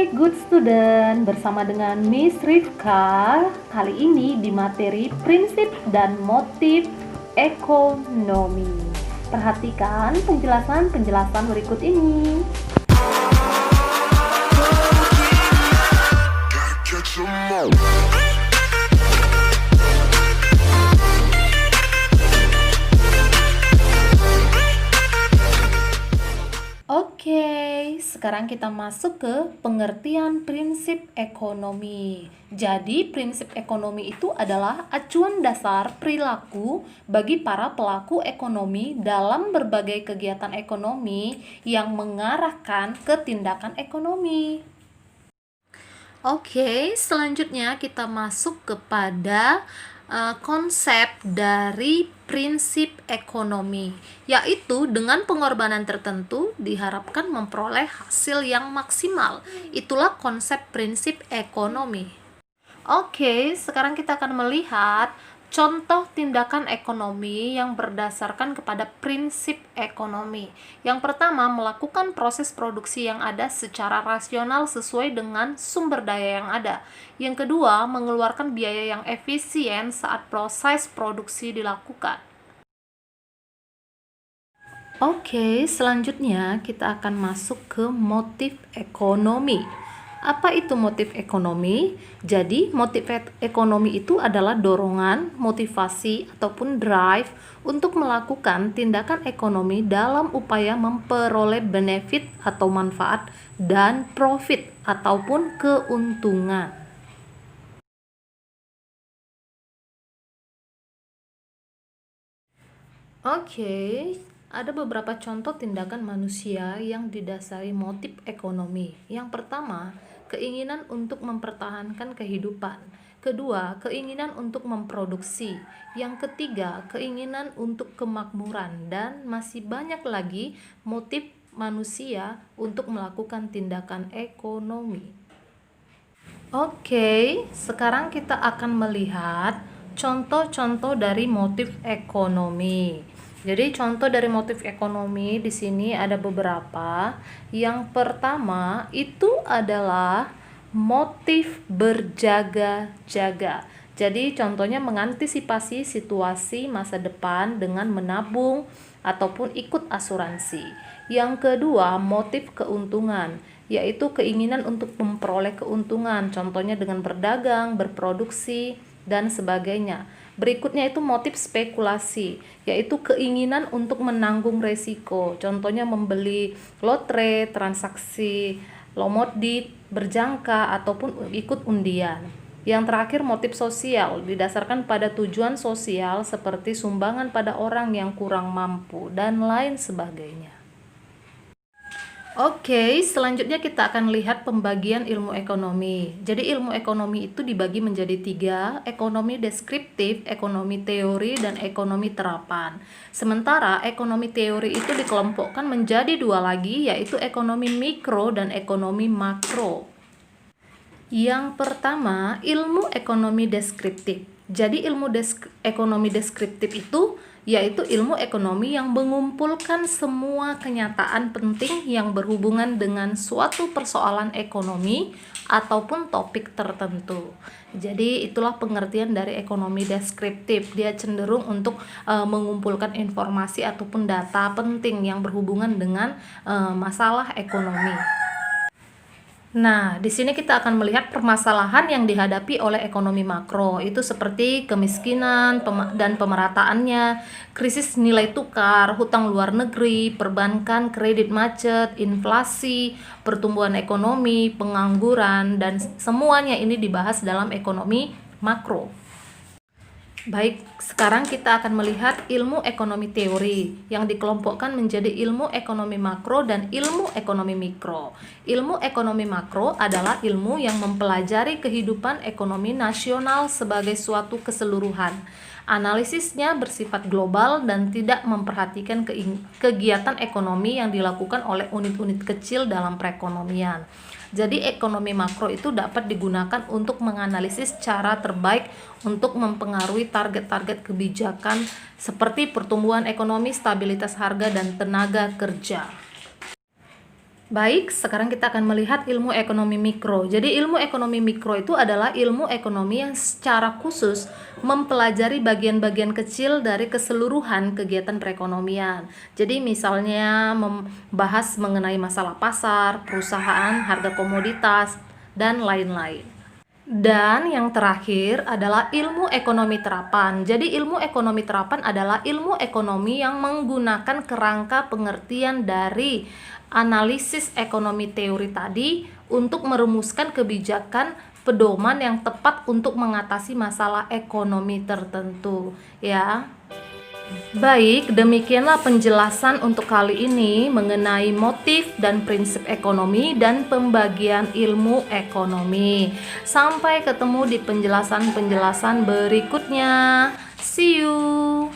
Hai good student, bersama dengan Miss Rifka. Kali ini di materi prinsip dan motif ekonomi. Perhatikan penjelasan berikut ini. Oke, sekarang kita masuk ke pengertian prinsip ekonomi. Jadi, prinsip ekonomi itu adalah acuan dasar perilaku bagi para pelaku ekonomi dalam berbagai kegiatan ekonomi yang mengarahkan ke tindakan ekonomi. Oke, selanjutnya kita masuk kepada konsep dari prinsip ekonomi, yaitu dengan pengorbanan tertentu diharapkan memperoleh hasil yang maksimal. Itulah konsep prinsip ekonomi. Oke, sekarang kita akan melihat contoh tindakan ekonomi yang berdasarkan kepada prinsip ekonomi. Yang pertama, melakukan proses produksi yang ada secara rasional sesuai dengan sumber daya yang ada. Yang kedua, mengeluarkan biaya yang efisien saat proses produksi dilakukan. Oke, selanjutnya kita akan masuk ke motif ekonomi. Apa itu motif ekonomi? Jadi, motif ekonomi itu adalah dorongan, motivasi, ataupun drive untuk melakukan tindakan ekonomi dalam upaya memperoleh benefit atau manfaat dan profit ataupun keuntungan. Oke, ada beberapa contoh tindakan manusia yang didasari motif ekonomi. Yang pertama, keinginan untuk mempertahankan kehidupan. Kedua, keinginan untuk memproduksi. Yang ketiga, keinginan untuk kemakmuran. Dan masih banyak lagi motif manusia untuk melakukan tindakan ekonomi. Oke, sekarang kita akan melihat contoh-contoh dari motif ekonomi. Jadi contoh dari motif ekonomi di sini ada beberapa. Yang pertama itu adalah motif berjaga-jaga. Jadi contohnya mengantisipasi situasi masa depan dengan menabung ataupun ikut asuransi. Yang kedua, motif keuntungan, yaitu keinginan untuk memperoleh keuntungan, contohnya dengan berdagang, berproduksi, dan sebagainya. Berikutnya itu motif spekulasi, yaitu keinginan untuk menanggung resiko, contohnya membeli lotre, transaksi lomodit, berjangka, ataupun ikut undian. Yang terakhir motif sosial, didasarkan pada tujuan sosial seperti sumbangan pada orang yang kurang mampu, dan lain sebagainya. Oke, selanjutnya kita akan lihat pembagian ilmu ekonomi. Jadi ilmu ekonomi itu dibagi menjadi 3, ekonomi deskriptif, ekonomi teori, dan ekonomi terapan. Sementara ekonomi teori itu dikelompokkan menjadi 2 lagi, yaitu ekonomi mikro dan ekonomi makro. Yang pertama, ilmu ekonomi deskriptif. Jadi ilmu ekonomi deskriptif itu yaitu ilmu ekonomi yang mengumpulkan semua kenyataan penting yang berhubungan dengan suatu persoalan ekonomi ataupun topik tertentu. Jadi itulah pengertian dari ekonomi deskriptif. Dia cenderung untuk mengumpulkan informasi ataupun data penting yang berhubungan dengan masalah ekonomi. Nah, di sini kita akan melihat permasalahan yang dihadapi oleh ekonomi makro, itu seperti kemiskinan dan pemerataannya, krisis nilai tukar, hutang luar negeri, perbankan, kredit macet, inflasi, pertumbuhan ekonomi, pengangguran, dan semuanya ini dibahas dalam ekonomi makro. Baik, sekarang kita akan melihat ilmu ekonomi teori yang dikelompokkan menjadi ilmu ekonomi makro dan ilmu ekonomi mikro. Ilmu ekonomi makro adalah ilmu yang mempelajari kehidupan ekonomi nasional sebagai suatu keseluruhan. Analisisnya bersifat global dan tidak memperhatikan kegiatan ekonomi yang dilakukan oleh unit-unit kecil dalam perekonomian. Jadi ekonomi makro itu dapat digunakan untuk menganalisis cara terbaik untuk mempengaruhi target-target kebijakan seperti pertumbuhan ekonomi, stabilitas harga, dan tenaga kerja. Baik, sekarang kita akan melihat ilmu ekonomi mikro. Jadi ilmu ekonomi mikro itu adalah ilmu ekonomi yang secara khusus mempelajari bagian-bagian kecil dari keseluruhan kegiatan perekonomian. Jadi misalnya membahas mengenai masalah pasar, perusahaan, harga komoditas, dan lain-lain. Dan yang terakhir adalah ilmu ekonomi terapan. Jadi ilmu ekonomi terapan adalah ilmu ekonomi yang menggunakan kerangka pengertian dari analisis ekonomi teori tadi untuk merumuskan kebijakan pedoman yang tepat untuk mengatasi masalah ekonomi tertentu, ya. Baik, demikianlah penjelasan untuk kali ini mengenai motif dan prinsip ekonomi dan pembagian ilmu ekonomi. Sampai ketemu di penjelasan-penjelasan berikutnya. See you.